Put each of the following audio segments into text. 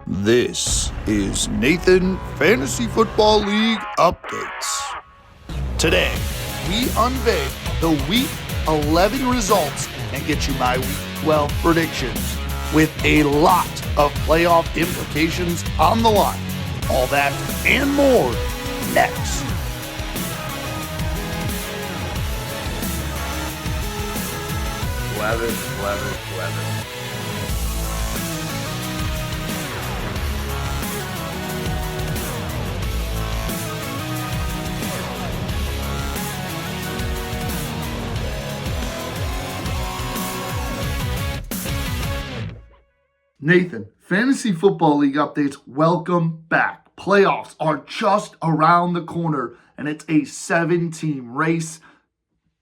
This is Nathan Fantasy Football League Updates. Today, we unveil the Week 11 results and get you my Week 12 predictions with a lot of playoff implications on the line. All that and more next. Weather. Nathan, Fantasy Football League Updates, welcome back. Playoffs are just around the corner, and it's a 7-team race.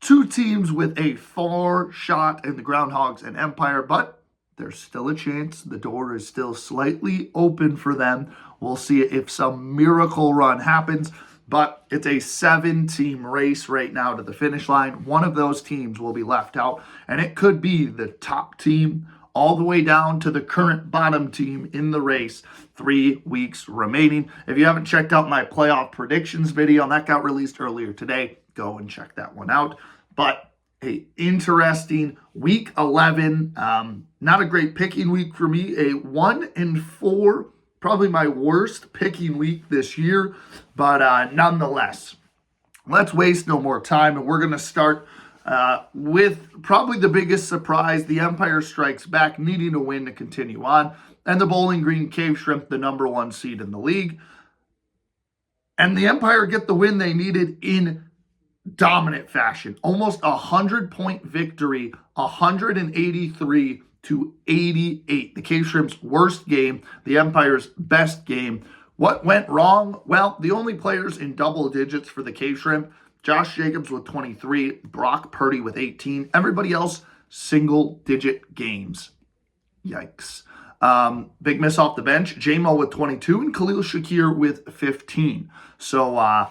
2 teams with a far shot in the Groundhogs and Empire, but there's still a chance. The door is still slightly open for them. We'll see if some miracle run happens, but it's a 7-team race right now to the finish line. One of those teams will be left out, and it could be the top team all the way down to the current bottom team in the race. 3 weeks remaining. If you haven't checked out my playoff predictions video, and that got released earlier today, go and check that one out. But a interesting Week 11. Not a great picking week for me. A 1-4, probably my worst picking week this year. But nonetheless, let's waste no more time, and we're going to start with probably the biggest surprise. The Empire strikes back, needing a win to continue on. And the Bowling Green Cave Shrimp, the number 1 seed in the league. And the Empire get the win they needed in dominant fashion. Almost 100-point victory, 183-88. The Cave Shrimp's worst game, the Empire's best game. What went wrong? Well, the only players in double digits for the Cave Shrimp: Josh Jacobs with 23, Brock Purdy with 18. Everybody else, single-digit games. Yikes. Big miss off the bench, J-Mo with 22 and Khalil Shakir with 15. So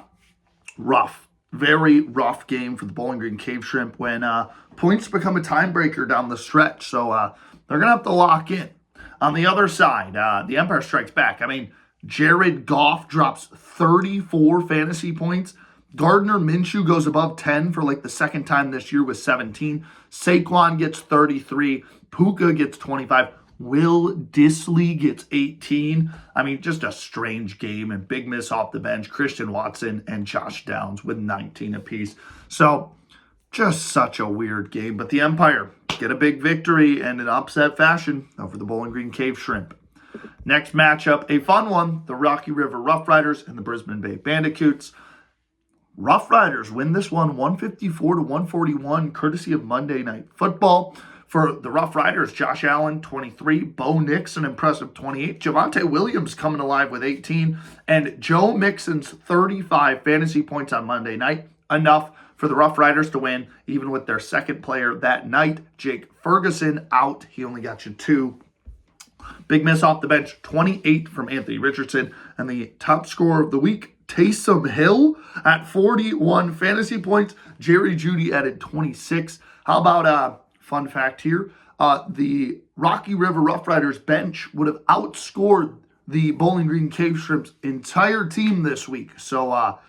rough, very rough game for the Bowling Green Cave Shrimp when points become a timebreaker down the stretch. So they're going to have to lock in. On the other side, the Empire strikes back. I mean, Jared Goff drops 34 fantasy points. Gardner Minshew goes above 10 for like the second time this year with 17. Saquon gets 33. Puka gets 25. Will Disley gets 18. I mean, just a strange game, and big miss off the bench. Christian Watson and Josh Downs with 19 apiece. So just such a weird game. But the Empire get a big victory and an upset fashion over the Bowling Green Cave Shrimp. Next matchup, a fun one. The Rocky River Rough Riders and the Brisbane Bay Bandicoots. Rough Riders win this one 154-141, courtesy of Monday Night Football. For the Rough Riders, Josh Allen, 23. Bo Nix, an impressive 28. Javonte Williams coming alive with 18. And Joe Mixon's 35 fantasy points on Monday night. Enough for the Rough Riders to win, even with their second player that night, Jake Ferguson, out. He only got you 2. Big miss off the bench, 28 from Anthony Richardson. And the top scorer of the week, Taysom Hill at 41 fantasy points. Jerry Jeudy added 26. How about fun fact here? The Rocky River Rough Riders bench would have outscored the Bowling Green Cave Shrimp's entire team this week. So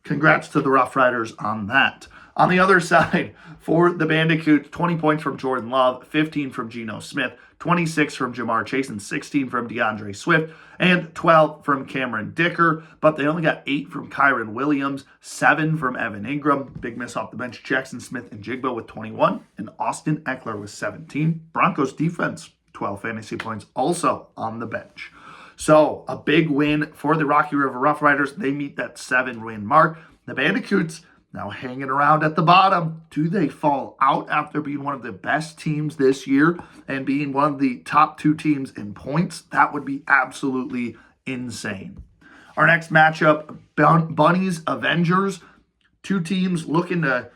congrats to the Rough Riders on that. On the other side, for the Bandicoots, 20 points from Jordan Love, 15 from Geno Smith, 26 from Jamar Chase, and 16 from DeAndre Swift, and 12 from Cameron Dicker. But they only got 8 from Kyron Williams, 7 from Evan Ingram. Big miss off the bench, Jackson Smith and Jigba with 21, and Austin Eckler with 17. Broncos defense, 12 fantasy points, also on the bench. So a big win for the Rocky River Rough Riders. They meet that 7-win mark. The Bandicoots now hanging around at the bottom. Do they fall out after being one of the best teams this year and being one of the top 2 teams in points? That would be absolutely insane. Our next matchup, Bunnies Avengers. 2 teams looking to,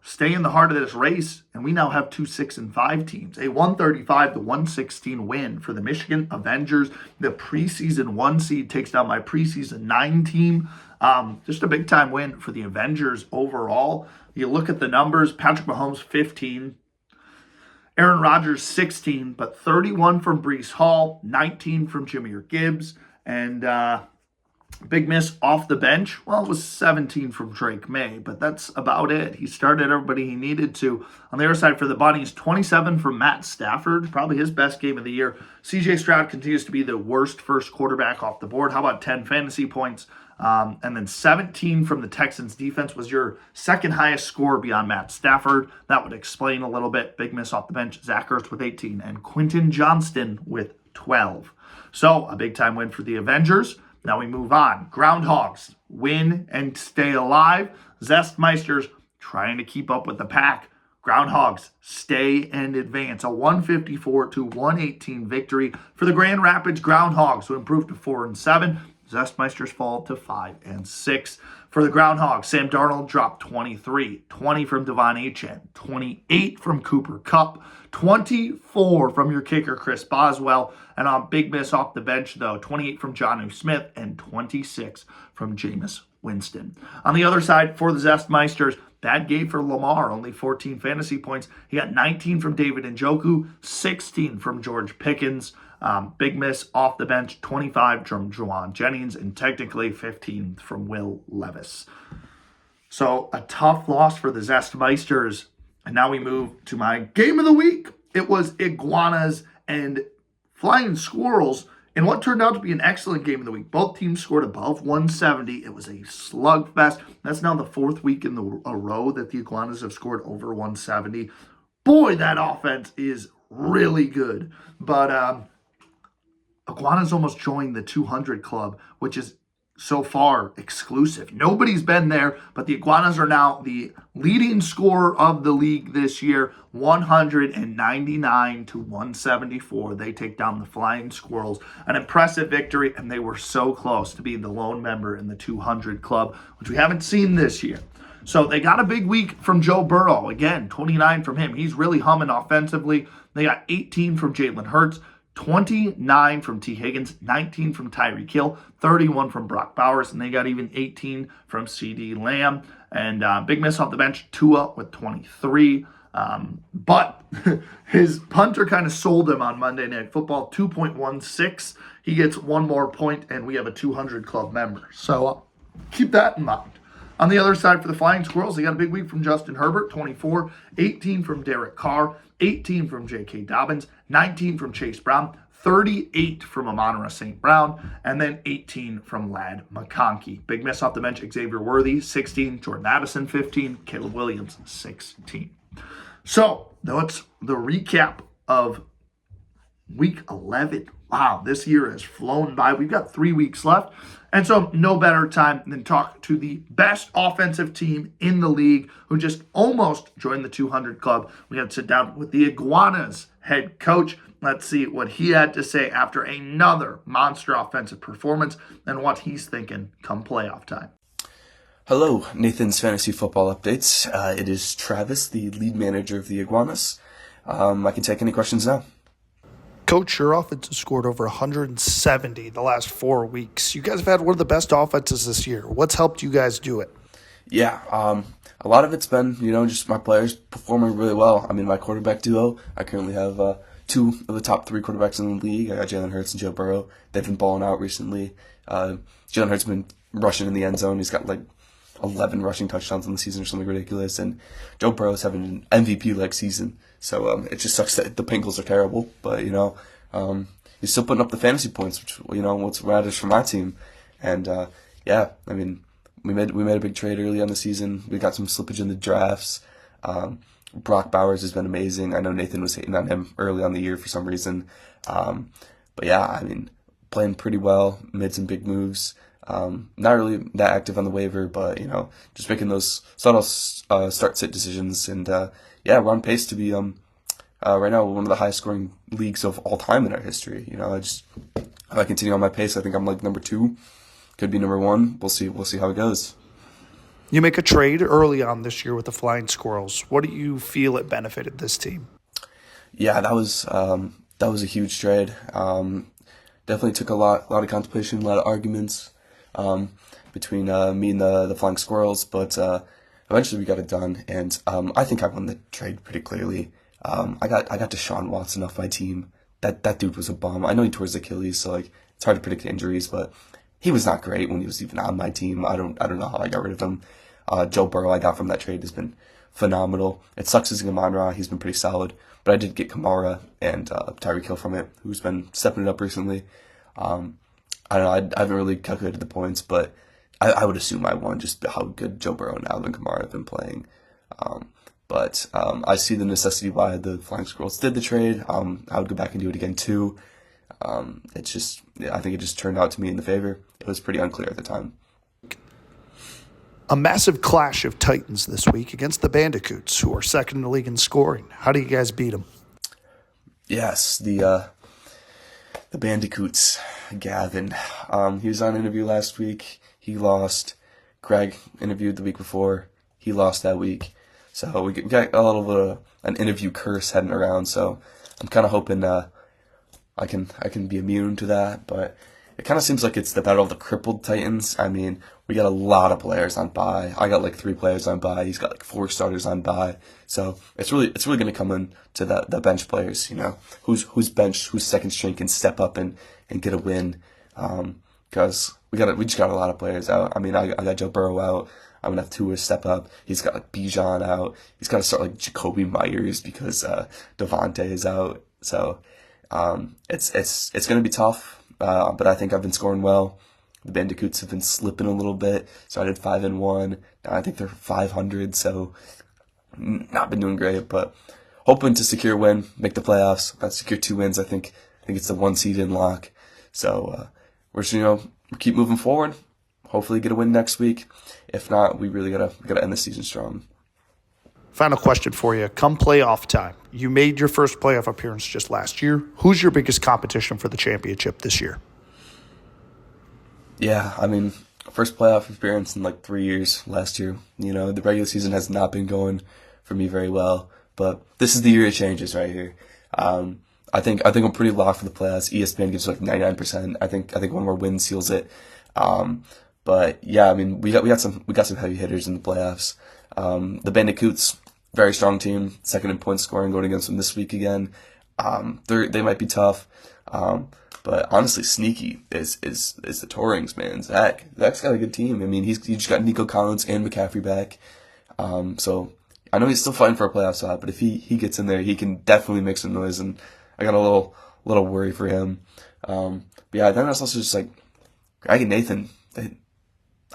stay in the heart of this race. And we now have 2 6-5 teams. A 135-116 win for the Michigan Avengers. The preseason 1 seed takes down my preseason 9 team. Just a big-time win for the Avengers overall. You look at the numbers, Patrick Mahomes, 15. Aaron Rodgers, 16, but 31 from Breece Hall, 19 from Jahmyr Gibbs, and big miss off the bench. Well, it was 17 from Drake May, but that's about it. He started everybody he needed to. On the other side for the Bunnies, 27 from Matt Stafford, probably his best game of the year. CJ Stroud continues to be the worst first quarterback off the board. How about 10 fantasy points? And then 17 from the Texans defense was your second highest score beyond Matt Stafford. That would explain a little bit. Big miss off the bench. Zach Ertz with 18 and Quentin Johnston with 12. So a big time win for the Avengers. Now we move on. Groundhogs win and stay alive. Zestmeisters trying to keep up with the pack. Groundhogs stay and advance. A 154-118 victory for the Grand Rapids Groundhogs, who improved to 4-7. Zestmeisters fall to 5-6. For the Groundhogs, Sam Darnold dropped 23, 20 from Devon Achane, 28 from Cooper Kupp, 24 from your kicker Chris Boswell, and on big miss off the bench though, 28 from Jonnu Smith and 26 from Jameis Winston. On the other side for the Zestmeisters, bad game for Lamar, only 14 fantasy points. He got 19 from David Njoku, 16 from George Pickens. Big miss off the bench, 25 from Juwan Jennings, and technically 15 from Will Levis. So a tough loss for the Zestmeisters. And now we move to my game of the week. It was Iguanas and Flying Squirrels in what turned out to be an excellent game of the week. Both teams scored above 170. It was a slugfest. That's now the fourth week in a row that the Iguanas have scored over 170. Boy, that offense is really good. But Iguanas almost joined the 200 club, which is so far exclusive. Nobody's been there, but the Iguanas are now the leading scorer of the league this year, 199-174. They take down the Flying Squirrels. An impressive victory, and they were so close to being the lone member in the 200 club, which we haven't seen this year. So they got a big week from Joe Burrow. Again, 29 from him. He's really humming offensively. They got 18 from Jalen Hurts, 29 from T. Higgins, 19 from Tyreek Hill, 31 from Brock Bowers, and they got even 18 from C.D. Lamb. And big miss off the bench, Tua with 23. But his punter kind of sold him on Monday Night Football, 2.16. He gets one more point, and we have a 200 club member. So keep that in mind. On the other side for the Flying Squirrels, they got a big week from Justin Herbert, 24, 18 from Derek Carr, 18 from J.K. Dobbins, 19 from Chase Brown, 38 from Amon-Ra St. Brown, and then 18 from Ladd McConkey. Big miss off the bench, Xavier Worthy, 16, Jordan Addison, 15, Caleb Williams, 16. So, that's the recap of Week 11. Wow, this year has flown by. We've got 3 weeks left. And so no better time than talk to the best offensive team in the league who just almost joined the 200 club. We had to sit down with the Iguanas head coach. Let's see what he had to say after another monster offensive performance and what he's thinking come playoff time. Hello, Nathan's Fantasy Football Updates. It is Travis, the lead manager of the Iguanas. I can take any questions now. Coach, your offense has scored over 170 the last 4 weeks. You guys have had one of the best offenses this year. What's helped you guys do it? Yeah, a lot of it's been, just my players performing really well. I mean, my quarterback duo, I currently have 2 of the top 3 quarterbacks in the league. I got Jalen Hurts and Joe Burrow. They've been balling out recently. Jalen Hurts has been rushing in the end zone. He's got 11 rushing touchdowns in the season or something ridiculous. And Joe Burrow's having an MVP-like season. So it just sucks that the Bengals are terrible. But, he's still putting up the fantasy points, which, what's matters for my team. And, I mean, we made a big trade early on the season. We got some slippage in the drafts. Brock Bowers has been amazing. I know Nathan was hating on him early on the year for some reason. But, yeah, I mean, playing pretty well, made some big moves. Not really that active on the waiver, but, just making those subtle start-sit decisions. And, we're on pace to be right now one of the highest scoring leagues of all time in our history. If I continue on my pace, I think I'm number 2, could be number 1. We'll see how it goes. You make a trade early on this year with the Flying Squirrels. What do you feel it benefited this team? Yeah, that was a huge trade. Definitely took a lot of contemplation, a lot of arguments between me and the Flying Squirrels, but eventually we got it done, and I think I won the trade pretty clearly. I got Deshaun Watson off my team. That dude was a bum. I know he tore his Achilles, so like it's hard to predict injuries, but he was not great when he was even on my team. I don't know how I got rid of him. Joe Burrow I got from that trade has been phenomenal. It sucks losing Amon-Ra. He's been pretty solid, but I did get Kamara and Tyreek Hill from it, who's been stepping it up recently. I don't know. I haven't really calculated the points, but I would assume I won just how good Joe Burrow and Alvin Kamara have been playing. But I see the necessity why the Flying Squirrels did the trade. I would go back and do it again too. It's just, I think it just turned out to me in the favor. It was pretty unclear at the time. A massive clash of Titans this week against the Bandicoots, who are second in the league in scoring. How do you guys beat them? Yes, the Bandicoots, Gavin. He was on an interview last week. He lost. Greg interviewed the week before. He lost that week. So we got a little bit of an interview curse heading around. So I'm kind of hoping I can be immune to that. But it kind of seems like it's the battle of the crippled Titans. I mean, we got a lot of players on bye. I got like 3 players on bye. He's got like 4 starters on bye. So it's really going to come in to the bench players. You know, who's bench, who's second string can step up and get a win. Because we just got a lot of players out. I mean, I got Joe Burrow out. I'm gonna have Tua step up. He's got like Bijan out. He's got to start like Jacoby Myers because Devontae is out. So it's gonna be tough. But I think I've been scoring well. The Bandicoots have been slipping a little bit. So I did 5-1. Now I think they're 500. So not been doing great, but hoping to secure a win, make the playoffs. Got to secure 2 wins. I think it's the 1 seed in lock. So we're just, we keep moving forward. Hopefully get a win next week. If not, we really gotta end the season strong. Final question for you. Come playoff time, you made your first playoff appearance just last year. Who's your biggest competition for the championship this year? Yeah, I mean, first playoff appearance in like 3 years last year. The regular season has not been going for me very well, but this is the year it changes right here. I think I'm pretty locked for the playoffs. ESPN gives like 99%. I think one more win seals it. But yeah, I mean, we got some heavy hitters in the playoffs. The Bandicoots, very strong team, second in point scoring, going against them this week again. They might be tough. But honestly, sneaky is the Torrings, man. Zach's got a good team. I mean, he just got Nico Collins and McCaffrey back. So I know he's still fighting for a playoff spot, but if he gets in there, he can definitely make some noise. And I got a little worry for him. But yeah, then that's also just like Greg and Nathan.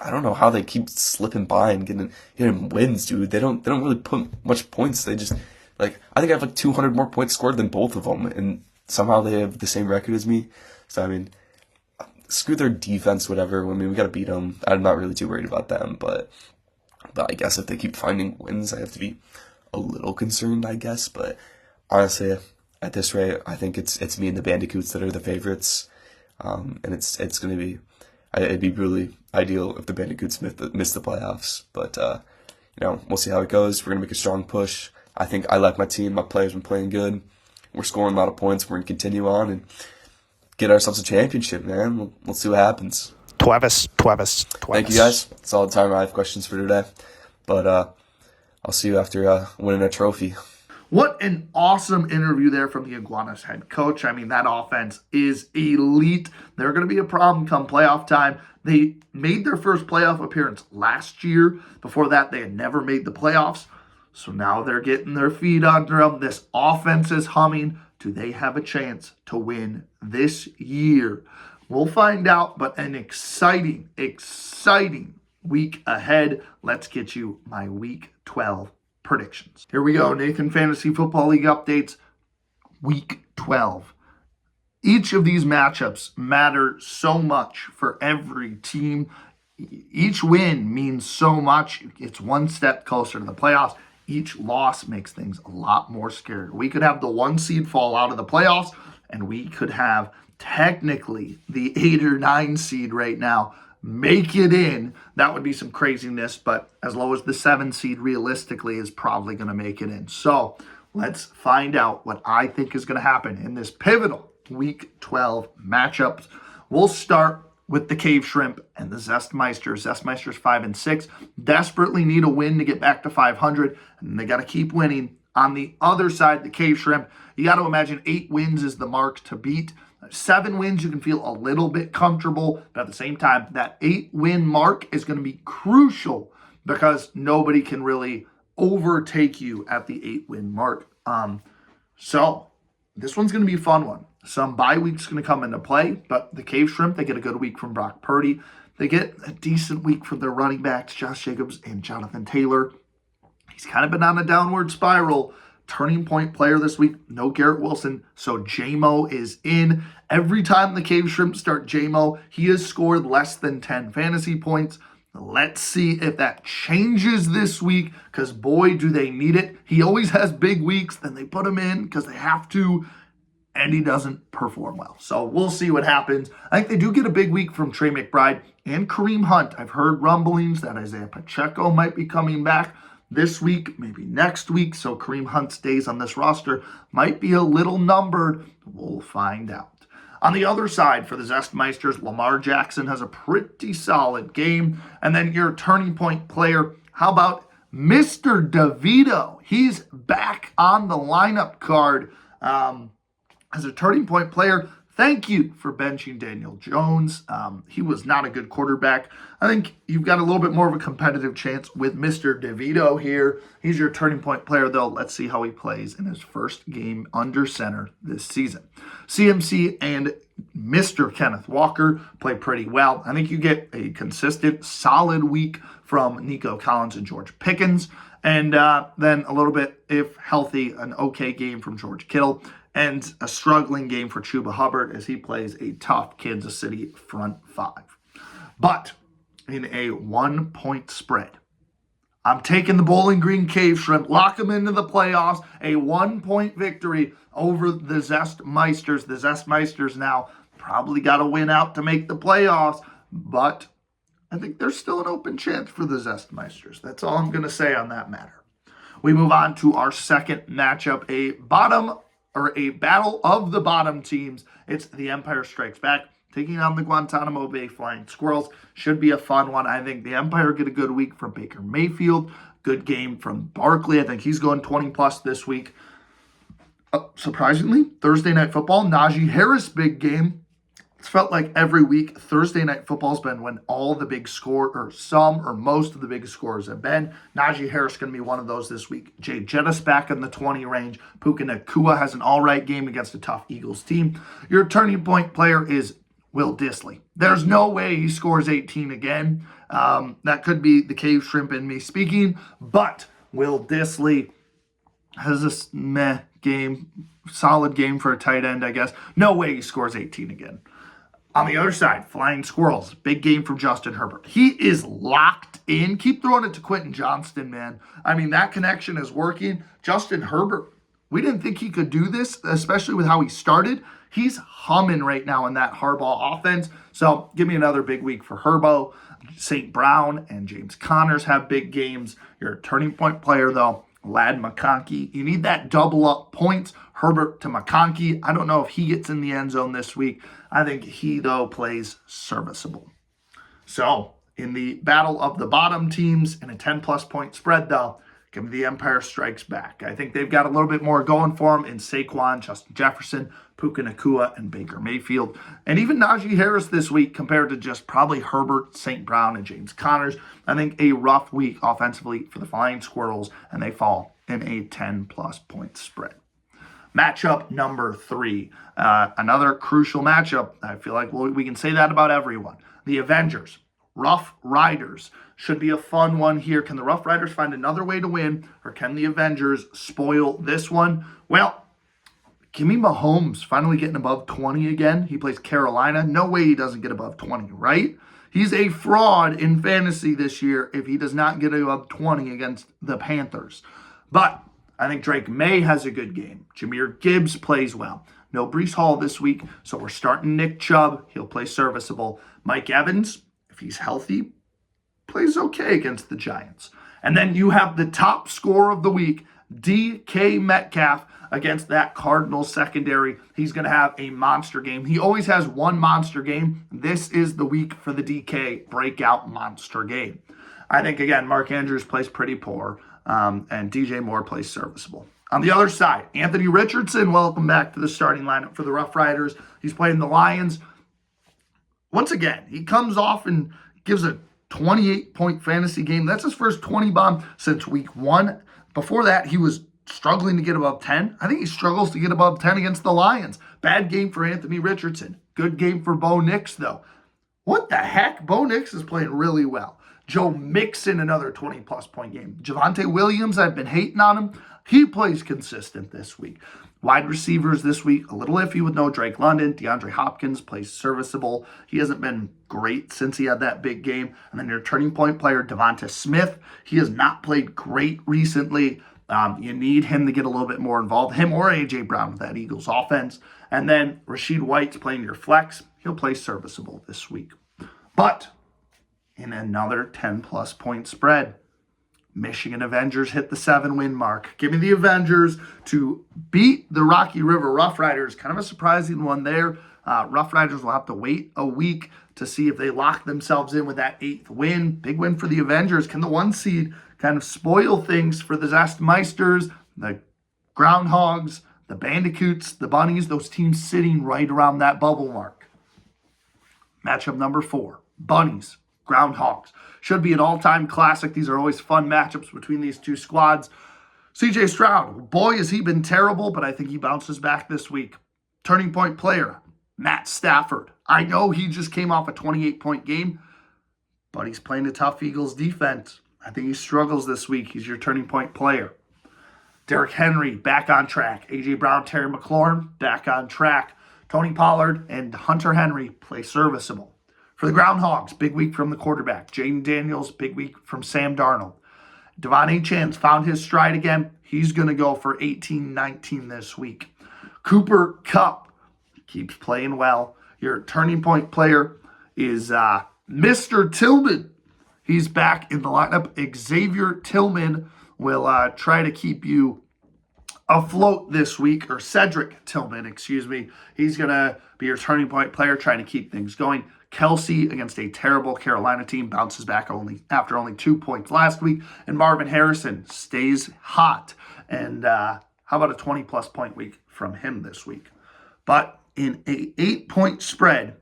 I don't know how they keep slipping by and getting wins, dude. They don't really put much points. They just I think I have like 200 more points scored than both of them, and somehow they have the same record as me. So I mean, screw their defense, whatever. I mean, we gotta beat them. I'm not really too worried about them, but I guess if they keep finding wins, I have to be a little concerned, I guess. But honestly, at this rate, I think it's me and the Bandicoots that are the favorites, and it's gonna be. It'd be really ideal if the Bandicoots miss the playoffs, but we'll see how it goes. We're gonna make a strong push. I think I like my team. My players been playing good. We're scoring a lot of points. We're gonna continue on and get ourselves a championship, man. We'll see what happens. Tuevis. Thank you, guys. That's all the time I have questions for today, but I'll see you after winning a trophy. What an awesome interview there from the Iguanas head coach. I mean, that offense is elite. They're going to be a problem come playoff time. They made their first playoff appearance last year. Before that, they had never made the playoffs. So now they're getting their feet under them. This offense is humming. Do they have a chance to win this year? We'll find out, but an exciting week ahead. Let's get you my week 12 predictions. Here we go. Nathan Fantasy Football League updates. Week 12. Each of these matchups matter so much for every team. Each win means so much. It's one step closer to the playoffs. Each loss makes things a lot more scary. We could have the 1 seed fall out of the playoffs, and we could have technically the 8 or 9 seed right now make it in. That would be some craziness, but as low as the 7 seed realistically is probably going to make it in. So let's find out what I think is going to happen in this pivotal Week 12 matchups. We'll start with the Cave Shrimp and the Zestmeisters. Zestmeisters 5-6, desperately need a win to get back to 500, and they got to keep winning On the other side, the Cave Shrimp, you got to imagine 8 wins is the mark to beat. 7 wins, you can feel a little bit comfortable, but at the same time, that 8-win mark is going to be crucial because nobody can really overtake you at the 8-win mark. So this one's going to be a fun one. Some bye weeks going to come into play, but the Cave Shrimp, they get a good week from Brock Purdy. They get a decent week from their running backs, Josh Jacobs and Jonathan Taylor. He's kind of been on a downward spiral. Turning point player this week, no Garrett Wilson, so J-Mo is in. Every time the Cave Shrimp start J-Mo, he has scored less than 10 fantasy points. Let's see if that changes this week, because boy, do they need it. He always has big weeks, then they put him in because they have to, and he doesn't perform well. So we'll see what happens. I think they do get a big week from Trey McBride and Kareem Hunt. I've heard rumblings that Isaiah Pacheco might be coming back this week, maybe next week. So Kareem Hunt's days on this roster might be a little numbered. We'll find out. On the other side, for the Zestmeisters, Lamar Jackson has a pretty solid game. And then your turning point player, how about Mr. DeVito? He's back on the lineup card as a turning point player. Thank you for benching Daniel Jones. He was not a good quarterback. I think you've got a little bit more of a competitive chance with Mr. DeVito here. He's your turning point player, though. Let's see how he plays in his first game under center this season. CMC and Mr. Kenneth Walker play pretty well. I think you get a consistent, solid week from Nico Collins and George Pickens. And then a little bit, if healthy, an okay game from George Kittle. And a struggling game for Chuba Hubbard as he plays a tough Kansas City front 5. But in a 1-point spread, I'm taking the Bowling Green Cave Shrimp, lock them into the playoffs, a 1-point victory over the Zestmeisters. The Zestmeisters now probably got to win out to make the playoffs, but I think there's still an open chance for the Zestmeisters. That's all I'm going to say on that matter. We move on to our second matchup, a battle of the bottom teams. It's the Empire Strikes Back taking on the Guantanamo Bay Flying Squirrels. Should be a fun one. I think the Empire get a good week from Baker Mayfield. Good game from Barkley. I think he's going 20 plus this week. Surprisingly, Thursday Night Football, Najee Harris big game. It's felt like every week Thursday Night Football's been when all the big score, or some or most of the big scores have been. Najee Harris going to be one of those this week. Jay Jettis back in the 20 range. Puka Nacua has an all-right game against a tough Eagles team. Your turning point player is Will Dissly. There's no way he scores 18 again. That could be the Cave Shrimp in me speaking, but Will Dissly has this meh game, solid game for a tight end, I guess. No way he scores 18 again. On the other side, Flying Squirrels, big game from Justin Herbert. He is locked in. Keep throwing it to Quentin Johnston, man. I mean, that connection is working. Justin Herbert, we didn't think he could do this, especially with how he started. He's humming right now in that Harbaugh offense. So give me another big week for Herbo. St. Brown and James Connors have big games. Your turning point player, though, Lad McConkey. You need that double up points. Herbert to McConkey. I don't know if he gets in the end zone this week. I think he, though, plays serviceable. So, in the battle of the bottom teams in a 10-plus point spread, though, give me the Empire Strikes Back. I think they've got a little bit more going for them in Saquon, Justin Jefferson, Puka Nacua, and Baker Mayfield. And even Najee Harris this week compared to just probably Herbert, St. Brown, and James Connors. I think a rough week offensively for the Flying Squirrels, and they fall in a 10-plus point spread. Matchup number 3, another crucial matchup. I feel like we can say that about everyone. The Avengers, Rough Riders. Should be a fun one here. Can the Rough Riders find another way to win, or can the Avengers spoil this one? Well, give me Mahomes finally getting above 20 again. He plays Carolina. No way he doesn't get above 20, right? He's a fraud in fantasy this year if he does not get above 20 against the Panthers. But I think Drake May has a good game. Jahmyr Gibbs plays well. No Breece Hall this week, so we're starting Nick Chubb. He'll play serviceable. Mike Evans, if he's healthy, plays okay against the Giants. And then you have the top scorer of the week, DK Metcalf, against that Cardinals secondary. He's going to have a monster game. He always has one monster game. This is the week for the DK breakout monster game. I think, again, Mark Andrews plays pretty poor. And DJ Moore plays serviceable. On the other side, Anthony Richardson, welcome back to the starting lineup for the Rough Riders. He's playing the Lions. Once again, he comes off and gives a 28-point fantasy game. That's his first 20 bomb since week 1. Before that, he was struggling to get above 10. I think he struggles to get above 10 against the Lions. Bad game for Anthony Richardson. Good game for Bo Nix, though. What the heck? Bo Nix is playing really well. Joe Mixon, another 20-plus point game. Javonte Williams, I've been hating on him. He plays consistent this week. Wide receivers this week, a little iffy with no Drake London. DeAndre Hopkins plays serviceable. He hasn't been great since he had that big game. And then your turning point player, Devonta Smith. He has not played great recently. You need him to get a little bit more involved. Him or A.J. Brown with that Eagles offense. And then Rashid White's playing your flex. He'll play serviceable this week. But in another 10-plus point spread, Michigan Avengers hit the 7-win mark. Give me the Avengers to beat the Rocky River Rough Riders. Kind of a surprising one there. Rough Riders will have to wait a week to see if they lock themselves in with that 8th win. Big win for the Avengers. Can the 1 seed kind of spoil things for the Zestmeisters, the Groundhogs, the Bandicoots, the Bunnies, those teams sitting right around that bubble mark? Matchup number 4, Bunnies, Groundhogs. Should be an all-time classic. These are always fun matchups between these two squads. C.J. Stroud, boy, has he been terrible, but I think he bounces back this week. Turning point player, Matt Stafford. I know he just came off a 28-point game, but he's playing a tough Eagles defense. I think he struggles this week. He's your turning point player. Derrick Henry, back on track. A.J. Brown, Terry McLaurin, back on track. Tony Pollard and Hunter Henry play serviceable. For the Groundhogs, big week from the quarterback. Jaden Daniels, big week from Sam Darnold. Devon Achane found his stride again. He's going to go for 18-19 this week. Cooper Kupp keeps playing well. Your turning point player is Mr. Tillman. He's back in the lineup. Xavier Tillman will try to keep you afloat this week, or Cedric Tillman, excuse me. He's going to be your turning point player, trying to keep things going. Kelsey, against a terrible Carolina team, bounces back after only 2 points last week. And Marvin Harrison stays hot. And how about a 20-plus point week from him this week? But in a 8-point spread,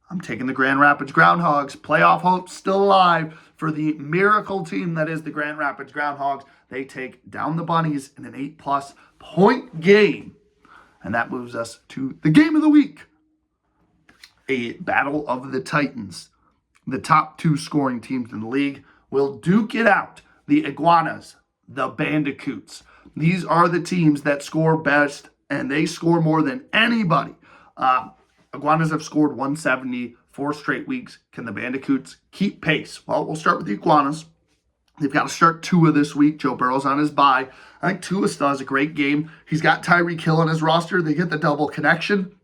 I'm taking the Grand Rapids Groundhogs. Playoff hope still alive for the miracle team that is the Grand Rapids Groundhogs. They take down the Bunnies in an 8-plus point game. And that moves us to the game of the week. A battle of the Titans. The top 2 scoring teams in the league will duke it out. The Iguanas, the Bandicoots. These are the teams that score best, and they score more than anybody. Iguanas have scored 170 4 straight weeks. Can the Bandicoots keep pace? Well, we'll start with the Iguanas. They've got to start Tua this week. Joe Burrow's on his bye. I think Tua still has a great game. He's got Tyreek Hill on his roster. They get the double connection.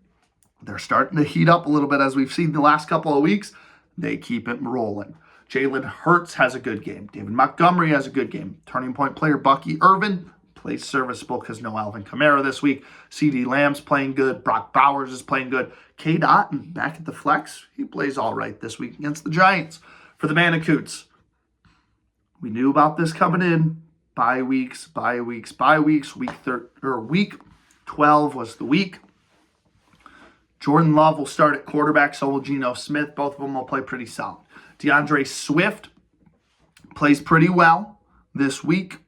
They're starting to heat up a little bit, as we've seen the last couple of weeks. They keep it rolling. Jalen Hurts has a good game. David Montgomery has a good game. Turning point player Bucky Irvin plays serviceable because no Alvin Kamara this week. CeeDee Lamb's playing good. Brock Bowers is playing good. Cade Otton back at the flex. He plays all right this week against the Giants. For the Bandicoots, we knew about this coming in. Bye weeks. Week 12 was the week. Jordan Love will start at quarterback, so will Geno Smith. Both of them will play pretty solid. DeAndre Swift plays pretty well this week.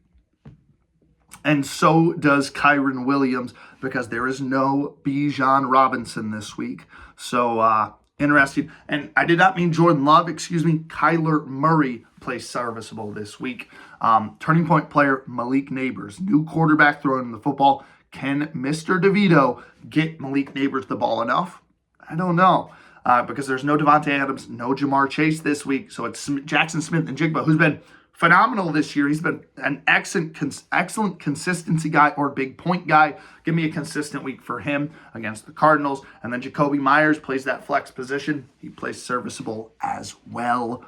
And so does Kyron Williams, because there is no Bijan Robinson this week. So, interesting. And I did not mean Jordan Love, excuse me. Kyler Murray plays serviceable this week. Turning point player Malik Neighbors, new quarterback throwing the football. Can Mr. DeVito get Malik Neighbors the ball enough? I don't know. Because there's no Devontae Adams, no Jamar Chase this week. So it's Jackson Smith and Jigba, who's been phenomenal this year. He's been an excellent consistency guy, or big point guy. Give me a consistent week for him against the Cardinals. And then Jacoby Myers plays that flex position. He plays serviceable as well.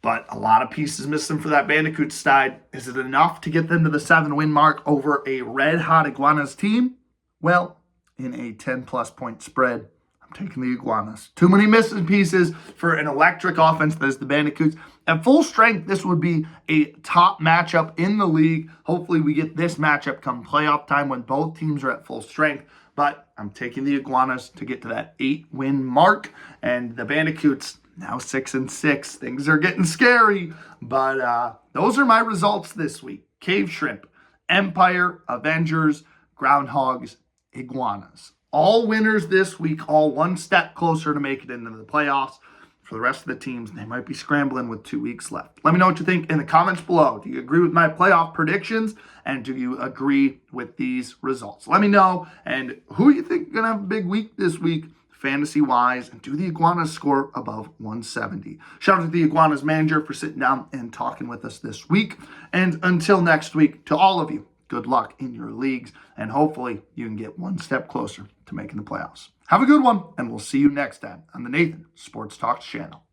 But a lot of pieces missing for that Bandicoots side. Is it enough to get them to the 7-win mark over a red-hot Iguanas team? Well, in a 10-plus point spread, I'm I'm taking the Iguanas. Too many missing pieces for an electric offense that is the Bandicoots. At full strength, this would be a top matchup in the league. Hopefully we get this matchup come playoff time when both teams are at full strength. But I'm taking the Iguanas to get to that 8-win mark. And the Bandicoots, now 6-6. Things are getting scary. But those are my results this week. Cave Shrimp, Empire, Avengers, Groundhogs, Iguanas. All winners this week, all one step closer to make it into the playoffs. For the rest of the teams, they might be scrambling with 2 weeks left. Let me know what you think in the comments below. Do you agree with my playoff predictions? And do you agree with these results? Let me know. And who you think is going to have a big week this week, fantasy-wise? And do the Iguanas score above 170? Shout out to the Iguanas manager for sitting down and talking with us this week. And until next week, to all of you, good luck in your leagues. And hopefully you can get one step closer to making the playoffs. Have a good one, and we'll see you next time on the Nathan Sports Talks channel.